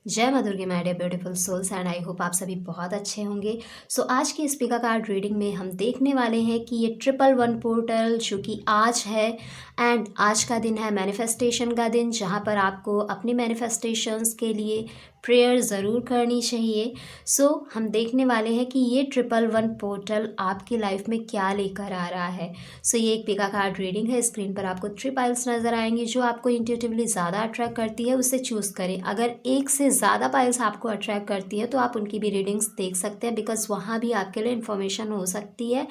जय माँ Durge my dear beautiful souls and I hope आप सभी बहुत अच्छे होंगे। सो आज की स्पीकर कार्ड रीडिंग में हम देखने वाले हैं कि ये 111 पोर्टल जो कि आज है एंड आज का दिन है मैनिफेस्टेशन का दिन, जहाँ पर आपको अपनी मैनिफेस्टेशंस के लिए प्रेयर ज़रूर करनी चाहिए। सो हम देखने वाले हैं कि ये 111 पोर्टल आपकी लाइफ में क्या लेकर आ रहा है। सो ये एक पिका कार्ड रीडिंग है। स्क्रीन पर आपको 3 पाइल्स नज़र आएंगी। जो आपको इंट्यूटिवली ज़्यादा अट्रैक्ट करती है उसे चूज़ करें। अगर एक से ज़्यादा पाइल्स आपको अट्रैक्ट करती है तो आप उनकी भी रीडिंग्स देख सकते हैं, बिकॉज वहाँ भी आपके लिए इन्फॉर्मेशन हो सकती है।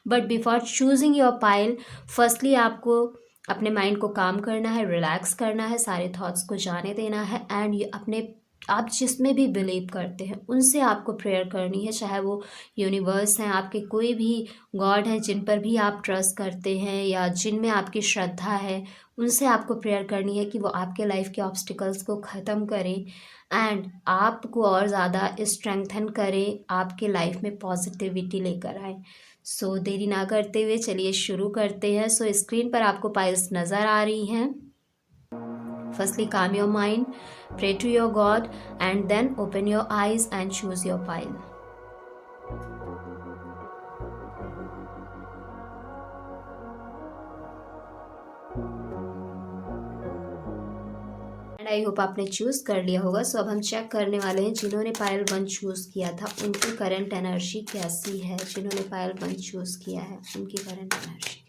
But before choosing your pile, firstly आपको अपने माइंड को काम करना है, रिलैक्स करना है, सारे थॉट्स को जाने देना है एंड अपने आप जिसमें भी बिलीव करते हैं उनसे आपको प्रेयर करनी है। चाहे वो यूनिवर्स हैं, आपके कोई भी गॉड हैं जिन पर भी आप ट्रस्ट करते हैं या जिनमें आपकी श्रद्धा है, उनसे आपको प्रेयर करनी है कि वो आपके लाइफ के ऑब्स्टिकल्स को ख़त्म करें एंड आपको और ज़्यादा स्ट्रेंथन करें, आपके लाइफ में पॉजिटिविटी लेकर आए। सो देरी ना करते हुए चलिए शुरू करते हैं। सो स्क्रीन पर आपको पाइल्स नज़र आ रही हैं। Firstly, calm your mind, pray to your God, and then open your eyes and choose your pile. And I hope आपने चूज़ कर लिया होगा। सो अब हम चेक करने वाले हैं जिन्होंने पायल 1 चूज़ किया था उनकी करंट एनर्जी कैसी है। जिन्होंने पायल 1 चूज़ किया है उनकी करंट एनर्जी कैसी।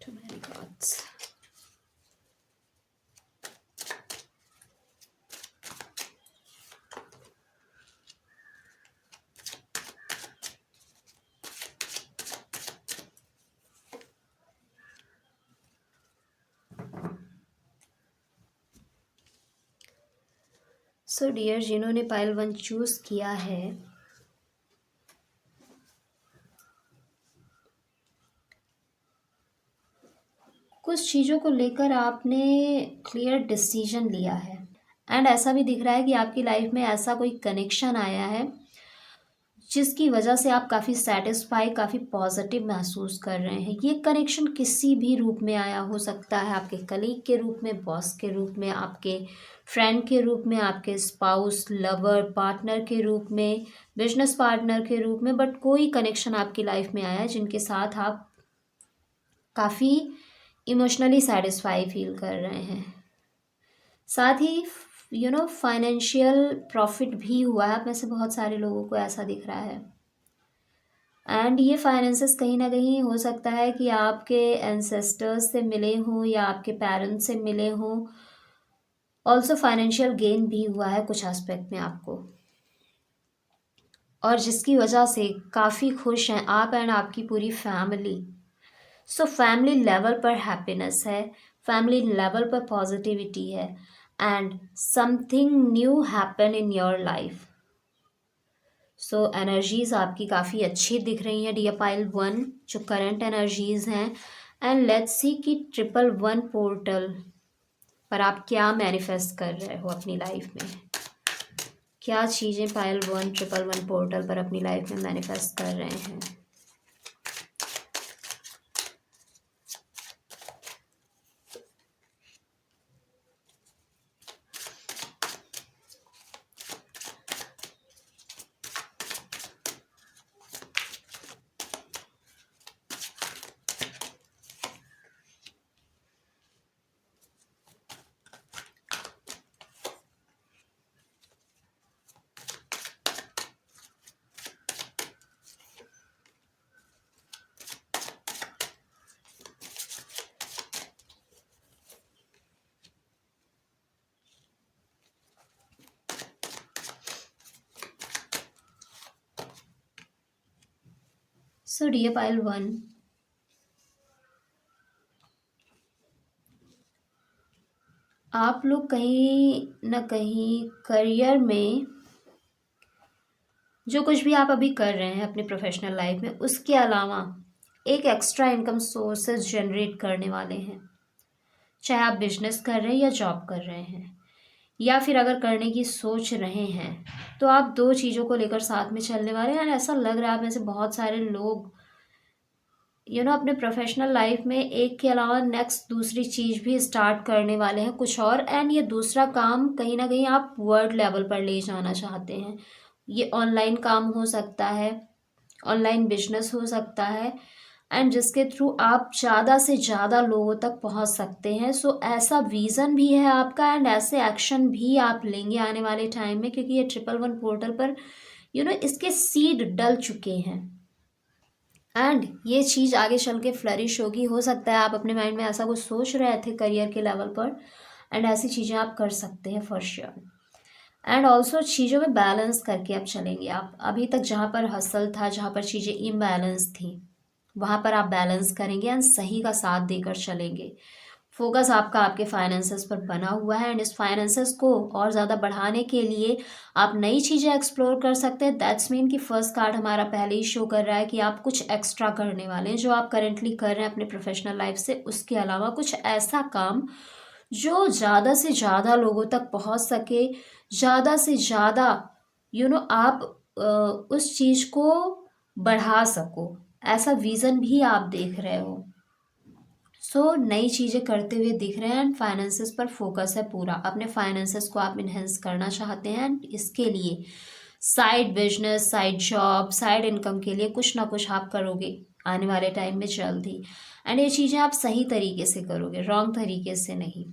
Too many gods. So dear, जिन्होंने पायल 1 चूज़ किया है कुछ चीज़ों को लेकर आपने क्लियर डिसीजन लिया है एंड ऐसा भी दिख रहा है कि आपकी लाइफ में ऐसा कोई कनेक्शन आया है जिसकी वजह से आप काफ़ी सेटिस्फाई, काफ़ी पॉजिटिव महसूस कर रहे हैं। ये कनेक्शन किसी भी रूप में आया हो सकता है, आपके कलीग के रूप में, बॉस के रूप में, आपके फ्रेंड के रूप में, आपके स्पाउस, लवर, पार्टनर के रूप में, बिजनेस पार्टनर के रूप में, बट कोई कनेक्शन आपकी लाइफ में आया है जिनके साथ आप काफ़ी इमोशनली सेटिस्फाई फील कर रहे हैं। साथ ही फाइनेंशियल प्रॉफिट भी हुआ है। आप में से बहुत सारे लोगों को ऐसा दिख रहा है एंड ये फाइनेंसेस कहीं ना कहीं हो सकता है कि आपके एंसेस्टर्स से मिले हों या आपके पेरेंट्स से मिले हों। ऑल्सो फाइनेंशियल गेन भी हुआ है कुछ एस्पेक्ट में आपको, और जिसकी वजह से काफ़ी खुश हैं आप एंड आपकी पूरी फैमिली। सो फैमिली लेवल पर हैप्पीनेस है, फैमिली लेवल पर पॉजिटिविटी है and something new happen in your life. So energies आपकी काफ़ी अच्छी दिख रही हैं डियर पाइल 1, जो करंट एनर्जीज हैं। एंड लेट्स सी कि 111 पोर्टल पर आप क्या मैनिफेस्ट कर रहे हो अपनी लाइफ में। क्या चीज़ें पाइल 1 111 पोर्टल पर अपनी लाइफ में मैनिफेस्ट कर रहे हैं। सो डियर पाइल 1, आप लोग कहीं ना कहीं करियर में जो कुछ भी आप अभी कर रहे हैं अपने प्रोफेशनल लाइफ में, उसके अलावा एक एक्स्ट्रा इनकम सोर्सेज जनरेट करने वाले हैं। चाहे आप बिजनेस कर रहे हैं या जॉब कर रहे हैं, या फिर अगर करने की सोच रहे हैं तो आप दो चीज़ों को लेकर साथ में चलने वाले हैं। एंड ऐसा लग रहा है आप में से बहुत सारे लोग अपने प्रोफेशनल लाइफ में एक के अलावा नेक्स्ट दूसरी चीज़ भी स्टार्ट करने वाले हैं कुछ और। एंड ये दूसरा काम कहीं ना कहीं आप वर्ल्ड लेवल पर ले जाना चाहते हैं। ये ऑनलाइन काम हो सकता है, ऑनलाइन बिजनेस हो सकता है, एंड जिसके थ्रू आप ज़्यादा से ज़्यादा लोगों तक पहुंच सकते हैं। सो ऐसा विज़न भी है आपका एंड ऐसे एक्शन भी आप लेंगे आने वाले टाइम में, क्योंकि ये 111 पोर्टल पर इसके सीड डल चुके हैं। एंड ये चीज़ आगे चल के फ्लरिश होगी। हो सकता है आप अपने माइंड में ऐसा कुछ सोच रहे थे करियर के लेवल पर, एंड ऐसी चीज़ें आप कर सकते हैं फॉर श्योर। एंड ऑल्सो चीज़ों में बैलेंस करके आप चलेंगे। आप अभी तक जहाँ पर हसल था, जहाँ पर चीज़ें इम्बैलेंस थी, वहाँ पर आप बैलेंस करेंगे एंड सही का साथ देकर चलेंगे। फोकस आपका आपके फाइनेंसेस पर बना हुआ है एंड इस फाइनेंसेस को और ज़्यादा बढ़ाने के लिए आप नई चीज़ें एक्सप्लोर कर सकते हैं। दैट्स मीन कि फर्स्ट कार्ड हमारा पहले ही शो कर रहा है कि आप कुछ एक्स्ट्रा करने वाले हैं जो आप करेंटली कर रहे हैं अपने प्रोफेशनल लाइफ से, उसके अलावा कुछ ऐसा काम जो ज़्यादा से ज़्यादा लोगों तक पहुंच सके, ज़्यादा से ज़्यादा आप उस चीज़ को बढ़ा सको। ऐसा विज़न भी आप देख रहे हो। सो नई चीज़ें करते हुए दिख रहे हैं एंड फाइनेंसेस पर फोकस है पूरा। अपने फाइनेंसेस को आप इन्हेंस करना चाहते हैं एंड इसके लिए side business, side job, side income के लिए कुछ ना कुछ आप करोगे आने वाले टाइम में जल्द ही। एंड ये चीज़ें आप सही तरीके से करोगे, रॉन्ग तरीके से नहीं।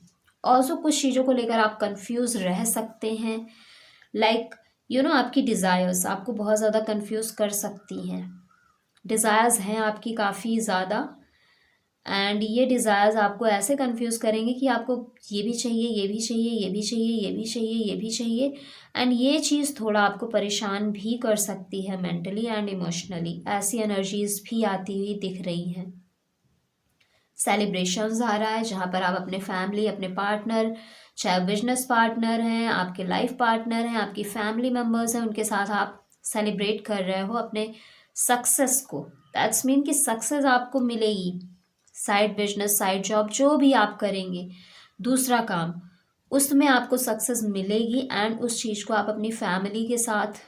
ऑल्सो कुछ चीज़ों को लेकर आप कंफ्यूज रह सकते हैं। लाइक आपकी डिज़ायर्स आपको बहुत ज़्यादा कंफ्यूज कर सकती हैं। डिज़ायर्स हैं आपकी काफ़ी ज़्यादा, एंड ये डिज़ायर्स आपको ऐसे कंफ्यूज करेंगे कि आपको ये भी चाहिए, ये भी चाहिए, ये भी चाहिए, ये भी चाहिए, ये भी चाहिए। एंड ये चीज़ थोड़ा आपको परेशान भी कर सकती है मेंटली एंड इमोशनली। ऐसी एनर्जीज भी आती हुई दिख रही हैं। सेलिब्रेशंस आ रहा है जहाँ पर आप अपने फैमिली, अपने पार्टनर, चाहे बिजनेस पार्टनर हैं, आपके लाइफ पार्टनर हैं, आपकी फैमिली मेम्बर्स हैं, उनके साथ आप सेलिब्रेट कर रहे हो अपने सक्सेस को। दैट्स मीन कि सक्सेस आपको मिलेगी। साइड बिजनेस, साइड जॉब जो भी आप करेंगे, दूसरा काम, उसमें आपको सक्सेस मिलेगी एंड उस चीज़ को आप अपनी फैमिली के साथ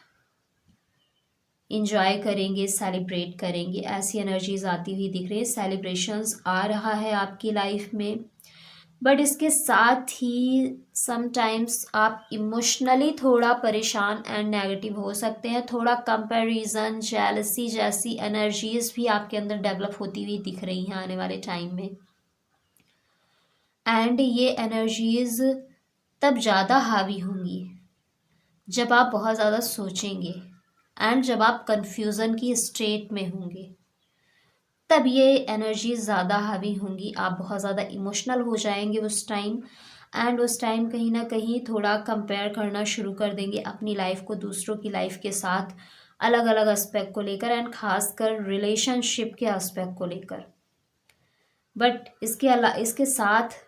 इंजॉय करेंगे, सेलिब्रेट करेंगे। ऐसी एनर्जीज आती हुई दिख रही है। सेलिब्रेशंस आ रहा है आपकी लाइफ में, बट इसके साथ ही समटाइम्स आप इमोशनली थोड़ा परेशान एंड नेगेटिव हो सकते हैं। थोड़ा कंपैरिजन, जेलसी जैसी एनर्जीज भी आपके अंदर डेवलप होती हुई दिख रही हैं आने वाले टाइम में। एंड ये एनर्जीज तब ज़्यादा हावी होंगी जब आप बहुत ज़्यादा सोचेंगे एंड जब आप कंफ्यूजन की स्टेट में होंगे, तब ये एनर्जी ज़्यादा हावी होंगी। आप बहुत ज़्यादा इमोशनल हो जाएंगे उस टाइम, एंड उस टाइम कहीं ना कहीं थोड़ा कंपेयर करना शुरू कर देंगे अपनी लाइफ को दूसरों की लाइफ के साथ, अलग अलग एस्पेक्ट को लेकर एंड खासकर रिलेशनशिप के एस्पेक्ट को लेकर। बट इसके साथ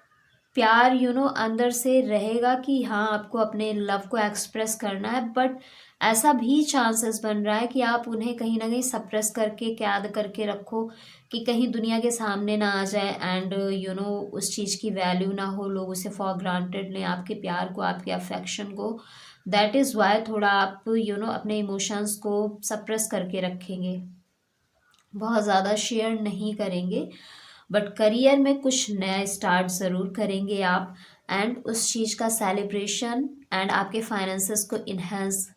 प्यार अंदर से रहेगा कि हाँ आपको अपने लव को एक्सप्रेस करना है, बट ऐसा भी चांसेस बन रहा है कि आप उन्हें कहीं ना कहीं सप्रेस करके कैद करके रखो कि कहीं दुनिया के सामने ना आ जाए एंड उस चीज़ की वैल्यू ना हो, लोग उसे फॉर ग्रांटेड लें, आपके प्यार को, आपके अफेक्शन को। दैट इज़ वाई थोड़ा आप अपने इमोशंस को सप्रेस करके रखेंगे, बहुत ज़्यादा शेयर नहीं करेंगे। बट करियर में कुछ नया स्टार्ट ज़रूर करेंगे आप, एंड उस चीज़ का सेलिब्रेशन एंड आपके फाइनेंसेस को इन्हेंस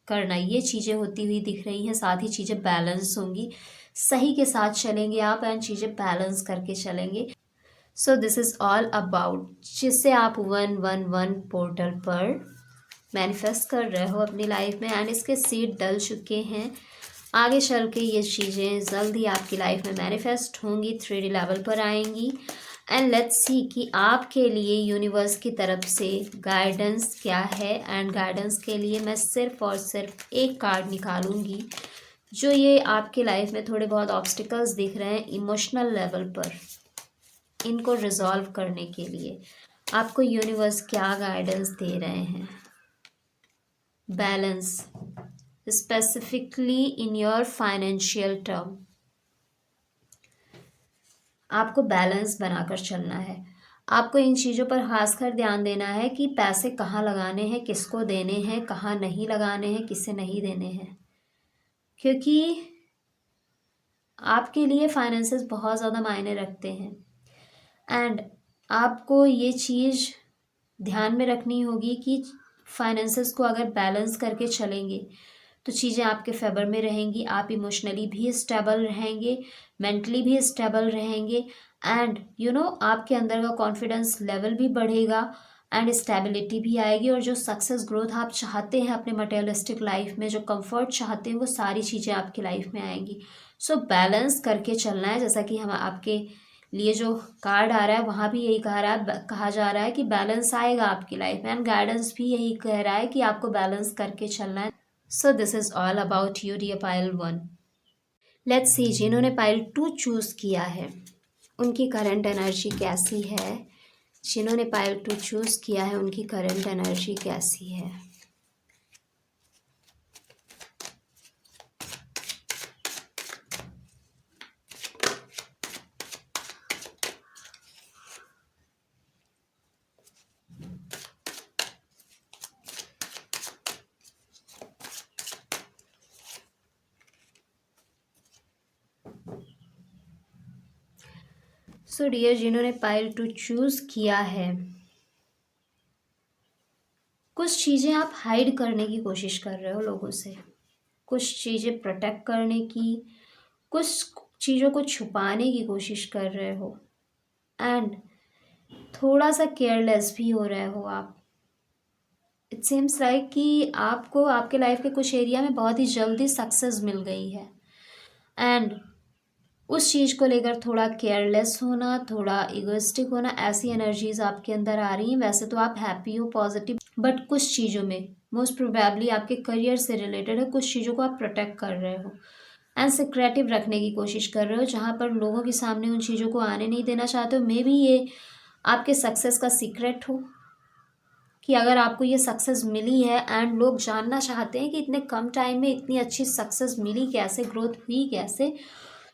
करना, ये चीज़ें होती हुई दिख रही हैं। साथ ही चीज़ें बैलेंस होंगी, सही के साथ चलेंगे आप एंड चीज़ें बैलेंस करके चलेंगे। So this is all about जिससे आप 111 पोर्टल पर मैनिफेस्ट कर रहे हो अपनी लाइफ में, एंड इसके सीड डल चुके हैं। आगे चल के ये चीज़ें जल्द ही आपकी लाइफ में मैनिफेस्ट होंगी, 3D लेवल पर आएंगी। एंड लेट्स सी कि आपके लिए यूनिवर्स की तरफ से गाइडेंस क्या है। एंड गाइडेंस के लिए मैं सिर्फ और सिर्फ एक कार्ड निकालूंगी जो ये आपके लाइफ में थोड़े बहुत ऑब्स्टिकल्स दिख रहे हैं इमोशनल लेवल पर, इनको रिजॉल्व करने के लिए आपको यूनिवर्स क्या गाइडेंस दे रहे हैं। Balance, specifically in your financial term, आपको बैलेंस बनाकर चलना है। आपको इन चीज़ों पर खासकर ध्यान देना है कि पैसे कहाँ लगाने हैं, किसको देने हैं, कहाँ नहीं लगाने हैं, किसे नहीं देने हैं, क्योंकि आपके लिए फाइनेंसेस बहुत ज़्यादा मायने रखते हैं। एंड आपको ये चीज़ ध्यान में रखनी होगी कि फाइनेंसेस को अगर बैलेंस करके चलेंगे तो चीज़ें आपके फेवर में रहेंगी, आप इमोशनली भी स्टेबल रहेंगे, मेंटली भी स्टेबल रहेंगे, एंड आपके अंदर का कॉन्फिडेंस लेवल भी बढ़ेगा एंड स्टेबिलिटी भी आएगी। और जो सक्सेस ग्रोथ आप चाहते हैं अपने मटेरियलिस्टिक लाइफ में, जो कंफर्ट चाहते हैं, वो सारी चीज़ें आपकी लाइफ में आएंगी। सो बैलेंस करके चलना है। जैसा कि हम आपके लिए जो कार्ड आ रहा है वहाँ भी यही कहा जा रहा है कि बैलेंस आएगा आपकी लाइफ में, एंड गाइडेंस भी यही कह रहा है कि आपको बैलेंस करके चलना है। So this is all about you dear pile 1। Let's see जिन्होंने पाइल 2 चूज़ किया है उनकी करंट एनर्जी कैसी है। जिन्होंने पाइल 2 चूज़ किया है उनकी करंट एनर्जी कैसी है। सो डियर जिन्होंने पाइल 2 चूज़ किया है, कुछ चीज़ें आप हाइड करने की कोशिश कर रहे हो लोगों से, कुछ चीज़ें प्रोटेक्ट करने की, कुछ चीज़ों को छुपाने की कोशिश कर रहे हो, एंड थोड़ा सा केयरलेस भी हो रहे हो आप। इट सीम्स लाइक कि आपको आपके लाइफ के कुछ एरिया में बहुत ही जल्दी सक्सेस मिल गई है, एंड उस चीज़ को लेकर थोड़ा केयरलेस होना, थोड़ा इगोइस्टिक होना, ऐसी एनर्जीज आपके अंदर आ रही हैं। वैसे तो आप हैप्पी हो, पॉजिटिव, बट कुछ चीज़ों में मोस्ट प्रोबेबली आपके करियर से रिलेटेड है, कुछ चीज़ों को आप प्रोटेक्ट कर रहे हो एंड सिक्रेटिव रखने की कोशिश कर रहे हो, जहाँ पर लोगों के सामने उन चीज़ों को आने नहीं देना चाहते हो। मे बी ये आपके सक्सेस का सीक्रेट हो कि अगर आपको ये सक्सेस मिली है एंड लोग जानना चाहते हैं कि इतने कम टाइम में इतनी अच्छी सक्सेस मिली कैसे, ग्रोथ हुई कैसे,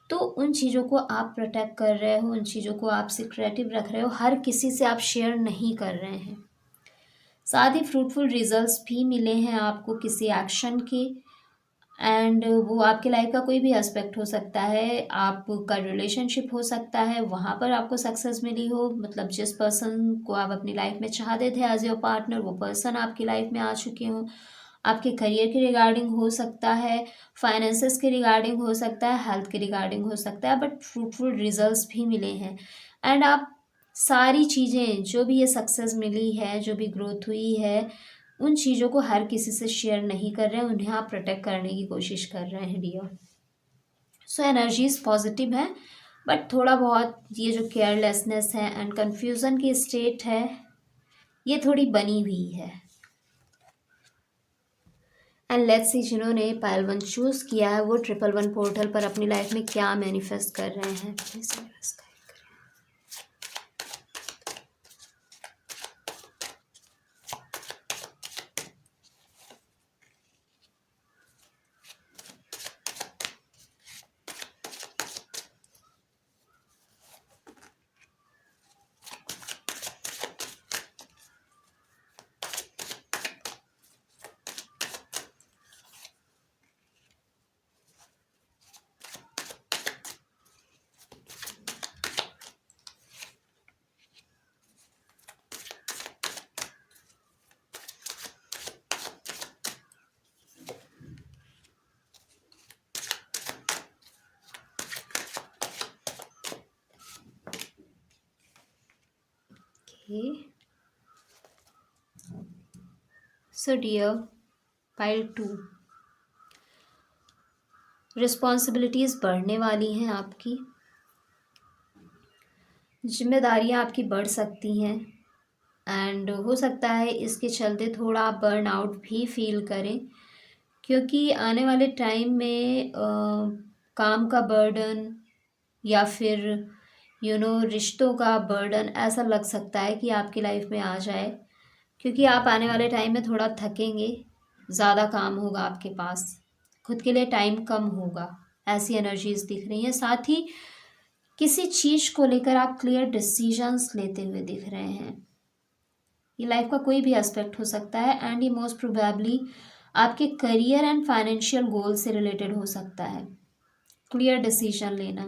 तो उन चीज़ों को आप प्रोटेक्ट कर रहे हो, उन चीज़ों को आप सिक्रेटिव रख रहे हो, हर किसी से आप शेयर नहीं कर रहे हैं। साथ ही फ्रूटफुल रिजल्ट्स भी मिले हैं आपको किसी एक्शन के, एंड वो आपके लाइफ का कोई भी एस्पेक्ट हो सकता है, आपका रिलेशनशिप हो सकता है, वहाँ पर आपको सक्सेस मिली हो, मतलब जिस पर्सन को आप अपनी लाइफ में चाहते थे एज योर पार्टनर, वो पर्सन आपकी लाइफ में आ चुके हों। आपके करियर के रिगार्डिंग हो सकता है, फाइनेंसेस के रिगार्डिंग हो सकता है, हेल्थ के रिगार्डिंग हो सकता है, बट फ्रूटफुल रिजल्ट्स भी मिले हैं। एंड आप सारी चीज़ें जो भी ये सक्सेस मिली है, जो भी ग्रोथ हुई है, उन चीज़ों को हर किसी से शेयर नहीं कर रहे हैं, उन्हें आप प्रोटेक्ट करने की कोशिश कर रहे हैं डियर। सो एनर्जीज पॉजिटिव है, बट थोड़ा बहुत ये जो केयरलेसनेस है एंड कन्फ्यूज़न की स्टेट है, ये थोड़ी बनी हुई है। एंड लेट्स सी जिन्होंने पायल 1 चूज़ किया है वो 111 पोर्टल पर अपनी लाइफ में क्या मैनिफेस्ट कर रहे हैं। सो डियर पाइल 2, रिस्पॉन्सिबिलिटीज़ बढ़ने वाली हैं आपकी, जिम्मेदारियां आपकी बढ़ सकती हैं, एंड हो सकता है इसके चलते थोड़ा आप बर्न आउट भी फील करें, क्योंकि आने वाले टाइम में काम का बर्डन या फिर रिश्तों का बर्डन ऐसा लग सकता है कि आपकी लाइफ में आ जाए, क्योंकि आप आने वाले टाइम में थोड़ा थकेंगे, ज़्यादा काम होगा आपके पास, खुद के लिए टाइम कम होगा, ऐसी एनर्जीज दिख रही हैं। साथ ही किसी चीज़ को लेकर आप क्लियर डिसीजंस लेते हुए दिख रहे हैं। ये लाइफ का कोई भी एस्पेक्ट हो सकता है एंड ये मोस्ट प्रोबेबली आपके करियर एंड फाइनेंशियल गोल से रिलेटेड हो सकता है। क्लियर डिसीजन लेना,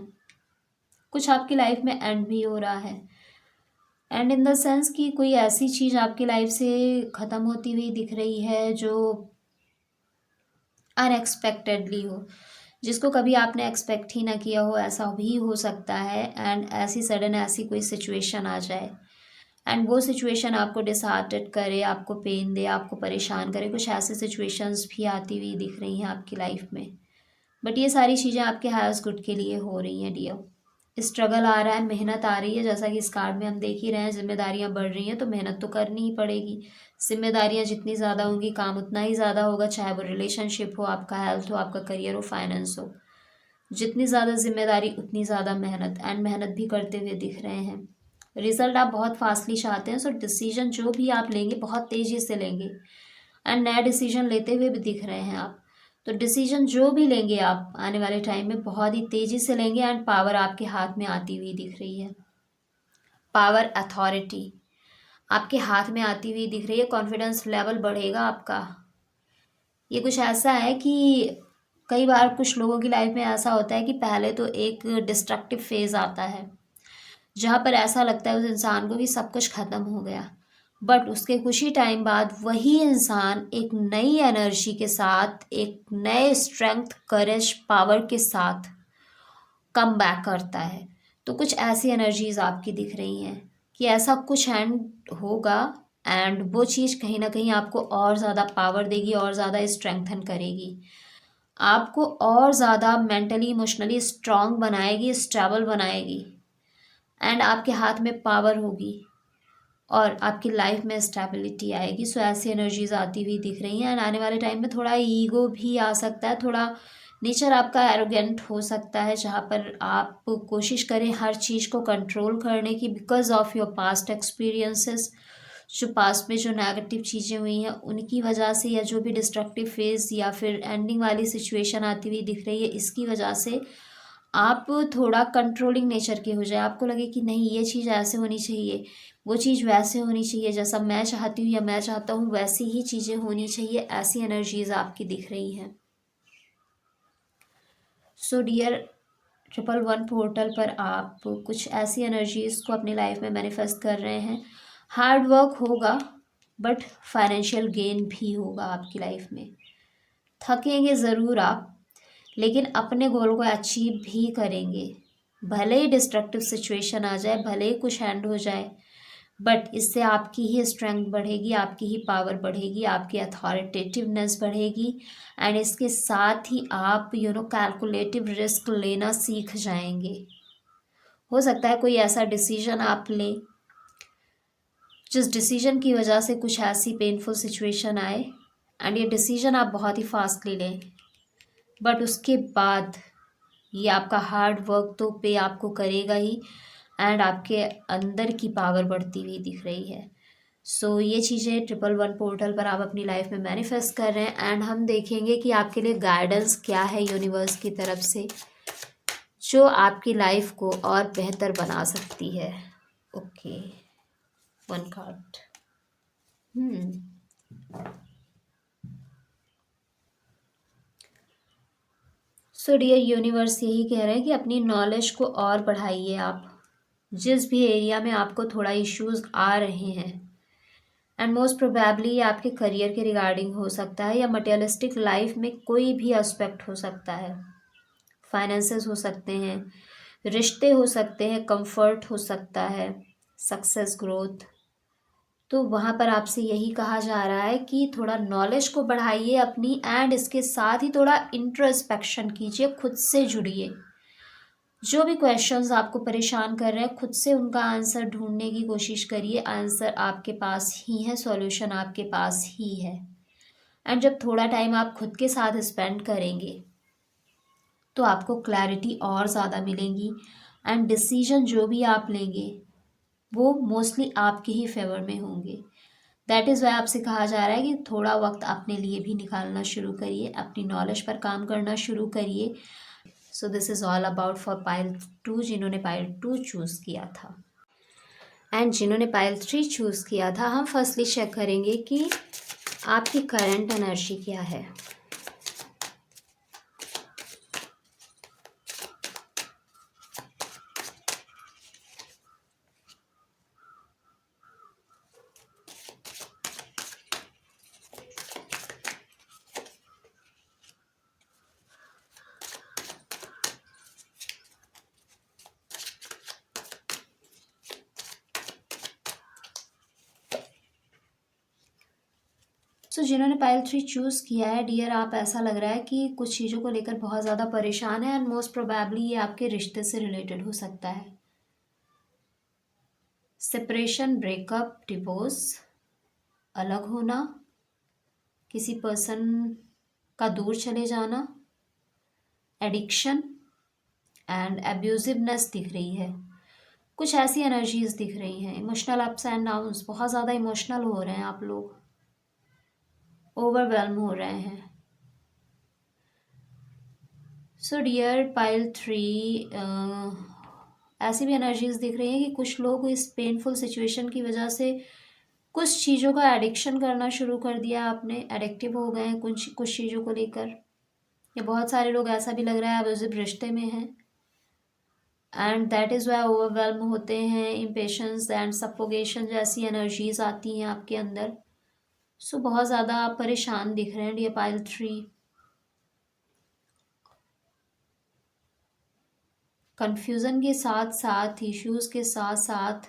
कुछ आपकी लाइफ में एंड भी हो रहा है, एंड इन द सेंस कि कोई ऐसी चीज़ आपकी लाइफ से ख़त्म होती हुई दिख रही है जो अनएक्सपेक्टेडली हो, जिसको कभी आपने एक्सपेक्ट ही ना किया हो, ऐसा भी हो सकता है। एंड ऐसी सडन ऐसी कोई सिचुएशन आ जाए एंड वो सिचुएशन आपको डिसहार्टेड करे, आपको पेन दे, आपको परेशान करे। कुछ ऐसी सिचुएशंस भी आती हुई दिख रही हैं आपकी लाइफ में, बट ये सारी चीज़ें आपके हाईएस्ट गुड के लिए हो रही हैं डियर। स्ट्रगल आ रहा है, मेहनत आ रही है, जैसा कि इस कार्ड में हम देख ही रहे हैं। जिम्मेदारियां बढ़ रही हैं तो मेहनत तो करनी ही पड़ेगी। जिम्मेदारियां जितनी ज़्यादा होंगी काम उतना ही ज़्यादा होगा, चाहे वो रिलेशनशिप हो, आपका हेल्थ हो, आपका करियर हो, फाइनेंस हो। जितनी ज़्यादा जिम्मेदारी उतनी ज़्यादा मेहनत, एंड मेहनत भी करते हुए दिख रहे हैं। रिजल्ट आप बहुत फास्टली चाहते हैं, सो डिसीजन जो भी आप लेंगे बहुत तेज़ी से लेंगे एंड नया डिसीजन लेते हुए भी दिख रहे हैं आप। तो डिसीजन जो भी लेंगे आप आने वाले टाइम में बहुत ही तेज़ी से लेंगे एंड पावर आपके हाथ में आती हुई दिख रही है। पावर, अथॉरिटी आपके हाथ में आती हुई दिख रही है। कॉन्फिडेंस लेवल बढ़ेगा आपका। ये कुछ ऐसा है कि कई बार कुछ लोगों की लाइफ में ऐसा होता है कि पहले तो एक डिस्ट्रक्टिव फेज़ आता है जहाँ पर ऐसा लगता है उस इंसान को कि सब कुछ ख़त्म हो गया, बट उसके कुछ ही टाइम बाद वही इंसान एक नई एनर्जी के साथ, एक नए स्ट्रेंथ, करेज, पावर के साथ कम बैक करता है। तो कुछ ऐसी एनर्जीज आपकी दिख रही हैं कि ऐसा कुछ एंड होगा एंड वो चीज़ कहीं ना कहीं आपको और ज़्यादा पावर देगी, और ज़्यादा स्ट्रेंथन करेगी, आपको और ज़्यादा मेंटली इमोशनली स्ट्रांग बनाएगी, स्टेबल बनाएगी एंड आपके हाथ में पावर होगी और आपकी लाइफ में स्टेबिलिटी आएगी। सो ऐसी एनर्जीज आती हुई दिख रही हैं एंड आने वाले टाइम में थोड़ा ईगो भी आ सकता है, थोड़ा नेचर आपका एरोगेंट हो सकता है, जहाँ पर आप कोशिश करें हर चीज़ को कंट्रोल करने की because of your past experiences. जो पास्ट में जो नेगेटिव चीज़ें हुई हैं उनकी वजह से, या जो भी डिस्ट्रक्टिव फेज या फिर एंडिंग वाली सिचुएशन आती हुई दिख रही है, इसकी वजह से आप थोड़ा कंट्रोलिंग नेचर के हो जाए। आपको लगे कि नहीं, ये चीज़ ऐसे होनी चाहिए, वो चीज़ वैसे होनी चाहिए, जैसा मैं चाहती हूँ या मैं चाहता हूँ वैसी ही चीज़ें होनी चाहिए। ऐसी एनर्जीज आपकी दिख रही हैं। सो डियर, 111 पोर्टल पर आप कुछ ऐसी एनर्जीज को अपनी लाइफ में मैनिफेस्ट कर रहे हैं। हार्ड वर्क होगा बट फाइनेंशियल गेन भी होगा आपकी लाइफ में। थकेंगे ज़रूर आप, लेकिन अपने गोल को अचीव भी करेंगे। भले ही डिस्ट्रक्टिव सिचुएशन आ जाए, भले ही कुछ एंड हो जाए, बट इससे आपकी ही स्ट्रेंथ बढ़ेगी, आपकी ही पावर बढ़ेगी, आपकी अथॉरिटेटिवनेस बढ़ेगी एंड इसके साथ ही आप कैलकुलेटिव रिस्क लेना सीख जाएंगे। हो सकता है कोई ऐसा डिसीजन आप लें जिस डिसीजन की वजह से कुछ ऐसी पेनफुल सिचुएशन आए एंड ये डिसीजन आप बहुत ही फास्टली लें, बट उसके बाद ये आपका हार्ड वर्क तो पे आपको करेगा ही एंड आपके अंदर की पावर बढ़ती हुई दिख रही है। सो ये चीज़ें 111 पोर्टल पर आप अपनी लाइफ में मैनिफेस्ट कर रहे हैं एंड हम देखेंगे कि आपके लिए गाइडेंस क्या है यूनिवर्स की तरफ से, जो आपकी लाइफ को और बेहतर बना सकती है। Okay, one card. So dear universe, यही कह रहे हैं कि अपनी नॉलेज को और बढ़ाइए। आप जिस भी एरिया में आपको थोड़ा इश्यूज आ रहे हैं एंड मोस्ट प्रोबेबली ये आपके करियर के रिगार्डिंग हो सकता है या मटेरियलिस्टिक लाइफ में कोई भी एस्पेक्ट हो सकता है। फाइनेंसेस हो सकते हैं, रिश्ते हो सकते हैं, कंफर्ट हो सकता है, सक्सेस, ग्रोथ। तो वहाँ पर आपसे यही कहा जा रहा है कि थोड़ा नॉलेज को बढ़ाइए अपनी एंड इसके साथ ही थोड़ा इंट्रोस्पेक्शन कीजिए, खुद से जुड़िए। जो भी क्वेश्चंस आपको परेशान कर रहे हैं, खुद से उनका आंसर ढूंढने की कोशिश करिए। आंसर आपके पास ही है, सॉल्यूशन आपके पास ही है। एंड जब थोड़ा टाइम आप खुद के साथ स्पेंड करेंगे तो आपको क्लैरिटी और ज़्यादा मिलेंगी एंड डिसीजन जो भी आप लेंगे वो मोस्टली आपके ही फेवर में होंगे। दैट इज़ वाई आपसे कहा जा रहा है कि थोड़ा वक्त अपने लिए भी निकालना शुरू करिए, अपनी नॉलेज पर काम करना शुरू करिए so this is all about for pile 2, जिन्होंने पाइल 2 चूज़ किया था। एंड जिन्होंने पाइल 3 चूज़ किया था, हम फर्स्टली चेक करेंगे कि आपकी करंट एनर्जी क्या है। सो जिन्होंने पाइल 3 चूज़ किया है डियर, आप ऐसा लग रहा है कि कुछ चीज़ों को लेकर बहुत ज़्यादा परेशान है, एंड मोस्ट प्रोबेबली ये आपके रिश्ते से रिलेटेड हो सकता है। सेपरेशन, ब्रेकअप, डिवोर्स, अलग होना, किसी पर्सन का दूर चले जाना, एडिक्शन एंड एब्यूजिवनेस दिख रही है। कुछ ऐसी एनर्जीज दिख रही हैं। इमोशनल अप्स एंड डाउन्स, बहुत ज़्यादा इमोशनल हो रहे हैं आप लोग, ओवरवेल्म हो रहे हैं। सो डियर पाइल 3, ऐसी भी एनर्जीज दिख रही हैं कि कुछ लोग इस पेनफुल सिचुएशन की वजह से कुछ चीज़ों का एडिक्शन करना शुरू कर दिया आपने, एडिक्टिव हो गए हैं कुछ कुछ चीज़ों को लेकर। ये बहुत सारे लोग, ऐसा भी लग रहा है, अब्यूजिव रिश्ते में हैं, and that is why overwhelm होते हैं। इम्पेशंस एंड सफोकेशन जैसी एनर्जीज आती हैं आपके अंदर। सो बहुत ज़्यादा आप परेशान दिख रहे हैं डियर पाइल 3। कन्फ्यूज़न के साथ साथ, इश्यूज़ के साथ साथ,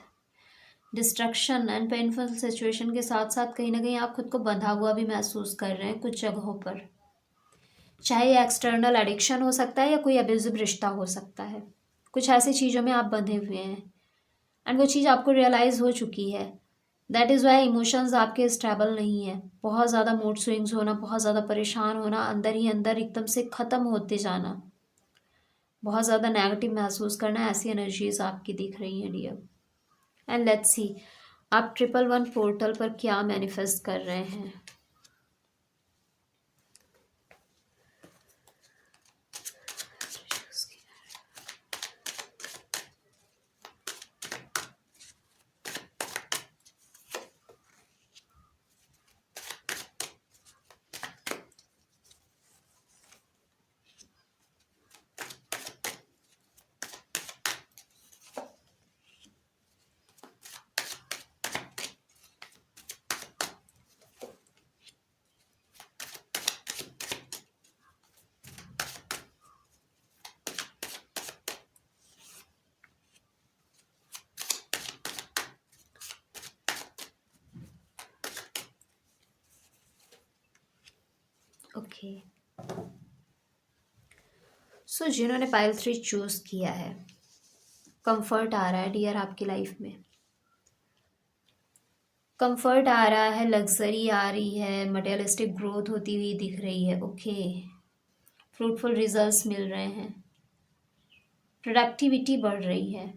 डिस्ट्रक्शन एंड पेनफुल सिचुएशन के साथ साथ कहीं ना कहीं आप खुद को बंधा हुआ भी महसूस कर रहे हैं कुछ जगहों पर। चाहे एक्सटर्नल एडिक्शन हो सकता है या कोई अब्यूजिव रिश्ता हो सकता है। कुछ ऐसी चीज़ों में आप बंधे हुए हैं, एंड वो चीज़ आपको रियलाइज़ हो चुकी है। दैट इज़ वाई इमोशंस आपके स्टेबल नहीं है। बहुत ज़्यादा मूड स्विंग्स होना, बहुत ज़्यादा परेशान होना, अंदर ही अंदर एकदम से ख़त्म होते जाना, बहुत ज़्यादा नेगेटिव महसूस करना, ऐसी एनर्जीज आपकी दिख रही हैं डियर। एंड लेट्स सी आप 111 पोर्टल पर क्या मैनिफेस्ट कर रहे हैं। ओके, सो जिन्होंने पाइल 3 चूज़ किया है, कंफर्ट आ रहा है डियर आपकी लाइफ में। कंफर्ट आ रहा है, लग्जरी आ रही है, मटेरियलिस्टिक ग्रोथ होती हुई दिख रही है। ओके, फ्रूटफुल रिजल्ट्स मिल रहे हैं, प्रोडक्टिविटी बढ़ रही है।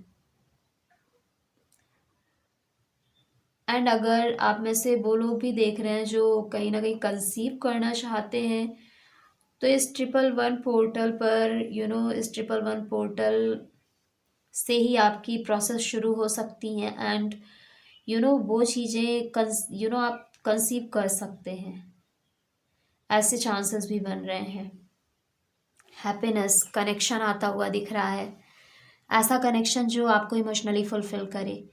एंड अगर आप में से वो लोग भी देख रहे हैं जो कहीं ना कहीं कंसीव करना चाहते हैं, तो इस 111 पोर्टल पर इस 111 पोर्टल से ही आपकी प्रोसेस शुरू हो सकती हैं, एंड वो चीज़ें आप कंसीव कर सकते हैं। ऐसे चांसेस भी बन रहे हैं। हैप्पीनेस कनेक्शन आता हुआ दिख रहा है, ऐसा कनेक्शन जो आपको इमोशनली फुलफिल करे।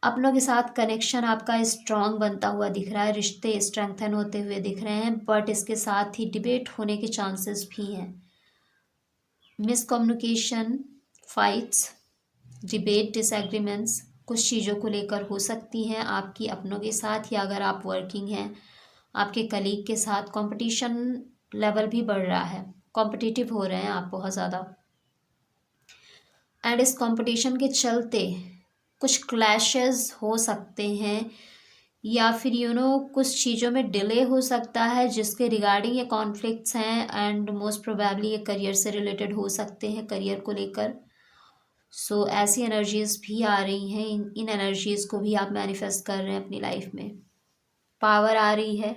अपनों के साथ कनेक्शन आपका स्ट्रांग बनता हुआ दिख रहा है, रिश्ते स्ट्रेंथन होते हुए दिख रहे हैं, बट इसके साथ ही डिबेट होने के चांसेस भी हैं। मिसकम्युनिकेशन, फाइट्स, डिबेट, डिसएग्रीमेंट्स कुछ चीज़ों को लेकर हो सकती हैं आपकी अपनों के साथ, या अगर आप वर्किंग हैं आपके कलीग के साथ कंपटीशन लेवल भी बढ़ रहा है, कॉम्पिटिटिव हो रहे हैं आप बहुत ज़्यादा, एंड इस कंपटीशन के चलते कुछ क्लैशेस हो सकते हैं, या फिर कुछ चीज़ों में डिले हो सकता है जिसके रिगार्डिंग ये कॉन्फ्लिक्ट्स हैं, एंड मोस्ट प्रोबेबली ये करियर से रिलेटेड हो सकते हैं, करियर को लेकर। सो ऐसी एनर्जीज भी आ रही हैं, इन एनर्जीज को भी आप मैनिफेस्ट कर रहे हैं अपनी लाइफ में। पावर आ रही है,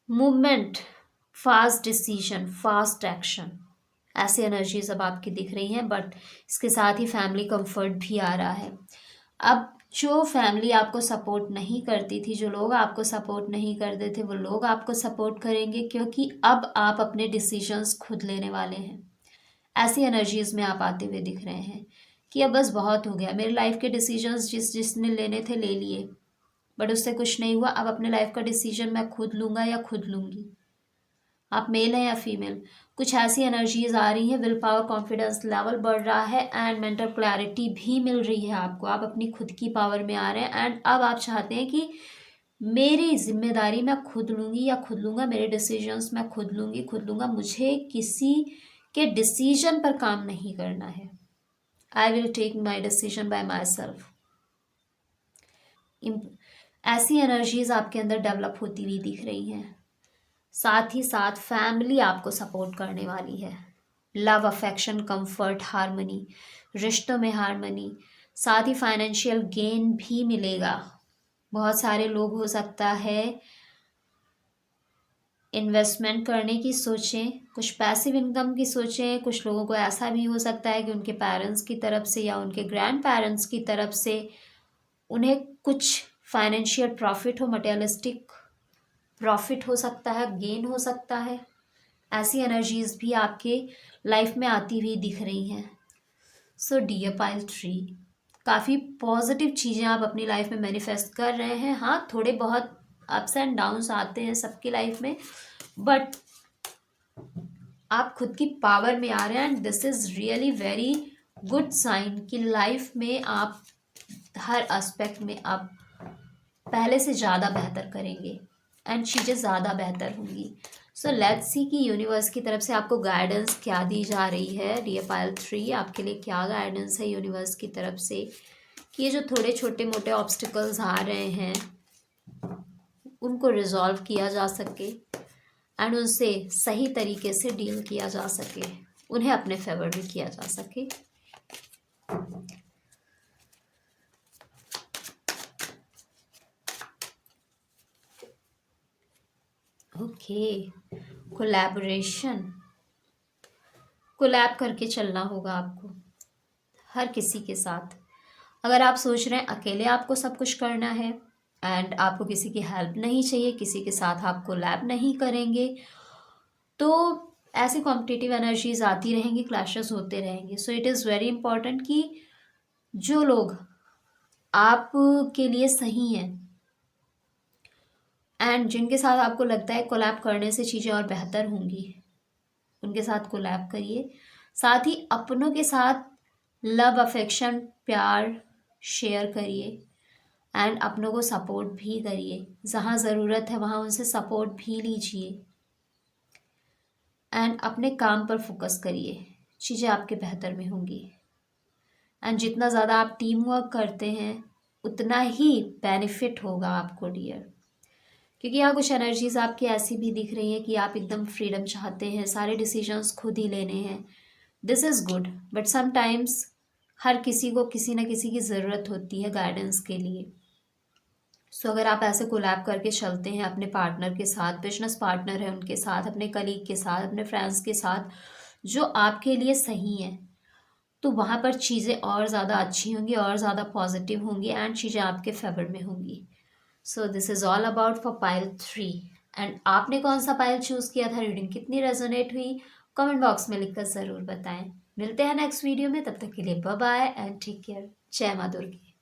movement, fast decision, fast action, ऐसी एनर्जीज अब आपकी दिख रही हैं, बट इसके साथ ही फैमिली कंफर्ट भी आ रहा है। अब जो फैमिली आपको सपोर्ट नहीं करती थी, जो लोग आपको सपोर्ट नहीं करते थे, वो लोग आपको सपोर्ट करेंगे, क्योंकि अब आप अपने डिसीजंस खुद लेने वाले हैं। ऐसी एनर्जीज में आप आते हुए दिख रहे हैं कि अब बस बहुत हो गया, मेरे लाइफ के डिसीजंस जिसने लेने थे ले लिए, बट उससे कुछ नहीं हुआ। अब अपने लाइफ का डिसीजन मैं खुद लूँगा या खुद लूँगी। आप मेल हैं या फीमेल, कुछ ऐसी एनर्जीज आ रही हैं, विल पावर कॉन्फिडेंस लेवल बढ़ रहा है एंड मेंटल क्लैरिटी भी मिल रही है आपको। आप अपनी खुद की पावर में आ रहे हैं एंड अब आप चाहते हैं कि मेरी जिम्मेदारी मैं खुद लूँगी या खुद लूँगा, मेरे डिसीजंस मैं खुद लूँगी खुद लूँगा, मुझे किसी के डिसीजन पर काम नहीं करना है। I will take my decision by myself. ऐसी एनर्जीज आपके अंदर डेवलप होती हुई दिख रही हैं। साथ ही साथ फैमिली आपको सपोर्ट करने वाली है। लव, अफेक्शन, कंफर्ट, हार्मनी, रिश्तों में हार्मनी, साथ ही फाइनेंशियल गेन भी मिलेगा। बहुत सारे लोग हो सकता है इन्वेस्टमेंट करने की सोचें, कुछ पैसिव इनकम की सोचें। कुछ लोगों को ऐसा भी हो सकता है कि उनके पेरेंट्स की तरफ से या उनके ग्रैंड पेरेंट्स की तरफ से उन्हें कुछ फाइनेंशियल प्रॉफिट हो, मटेरियलिस्टिक प्रॉफिट हो सकता है, गेन हो सकता है। ऐसी एनर्जीज भी आपके लाइफ में आती हुई दिख रही हैं। सो डियर पाइल 3, काफ़ी पॉजिटिव चीज़ें आप अपनी लाइफ में मैनिफेस्ट कर रहे हैं। हाँ, थोड़े बहुत अप्स एंड डाउन्स आते हैं सबकी लाइफ में, बट आप खुद की पावर में आ रहे हैं and this is really very good sign कि लाइफ में आप हर एस्पेक्ट में आप पहले से ज़्यादा बेहतर करेंगे एंड चीज़ें ज़्यादा बेहतर होंगी। सो लेट्स सी कि यूनिवर्स की तरफ से आपको गाइडेंस क्या दी जा रही है। डियर पाइल 3, आपके लिए क्या गाइडेंस है यूनिवर्स की तरफ से कि ये जो थोड़े छोटे मोटे ऑब्स्टिकल्स आ रहे हैं उनको रिजॉल्व किया जा सके एंड उनसे सही तरीके से डील किया जा सके, उन्हें अपने फेवर में किया जा सके। ओके, कोलैबोरेशन, कोलैब करके चलना होगा आपको हर किसी के साथ। अगर आप सोच रहे हैं अकेले आपको सब कुछ करना है एंड आपको किसी की हेल्प नहीं चाहिए, किसी के साथ आप कोलैब नहीं करेंगे, तो ऐसी कॉम्पिटिटिव एनर्जीज आती रहेंगी, क्लैशेस होते रहेंगे। So it is very important कि जो लोग आपके लिए सही हैं एंड जिनके साथ आपको लगता है कोलैब करने से चीज़ें और बेहतर होंगी, उनके साथ कोलैब करिए। साथ ही अपनों के साथ लव, अफेक्शन, प्यार शेयर करिए एंड अपनों को सपोर्ट भी करिए। जहाँ ज़रूरत है वहाँ उनसे सपोर्ट भी लीजिए एंड अपने काम पर फोकस करिए, चीज़ें आपके बेहतर में होंगी। एंड जितना ज़्यादा आप टीम वर्क करते हैं उतना ही बेनिफिट होगा आपको डियर, क्योंकि यहाँ कुछ एनर्जीज आपकी ऐसी भी दिख रही हैं कि आप एकदम फ्रीडम चाहते हैं, सारे डिसीजंस खुद ही लेने हैं। This is good, but sometimes हर किसी को किसी न किसी की ज़रूरत होती है गाइडेंस के लिए। सो अगर आप ऐसे कोलैब करके चलते हैं अपने पार्टनर के साथ, बिजनेस पार्टनर है उनके साथ, अपने कलीग के साथ, अपने फ्रेंड्स के साथ, जो आपके लिए सही है, तो वहाँ पर चीज़ें और ज़्यादा अच्छी होंगी और ज़्यादा पॉजिटिव होंगी एंड चीज़ें आपके फेवर में होंगी। So this is all about for pile 3। And आपने कौन सा पाइल चूज़ किया था, रीडिंग कितनी रेजोनेट हुई, कमेंट बॉक्स में लिखकर ज़रूर बताएं। मिलते हैं नेक्स्ट वीडियो में, तब तक के लिए bye bye and take care. जय माँ दुर्गे।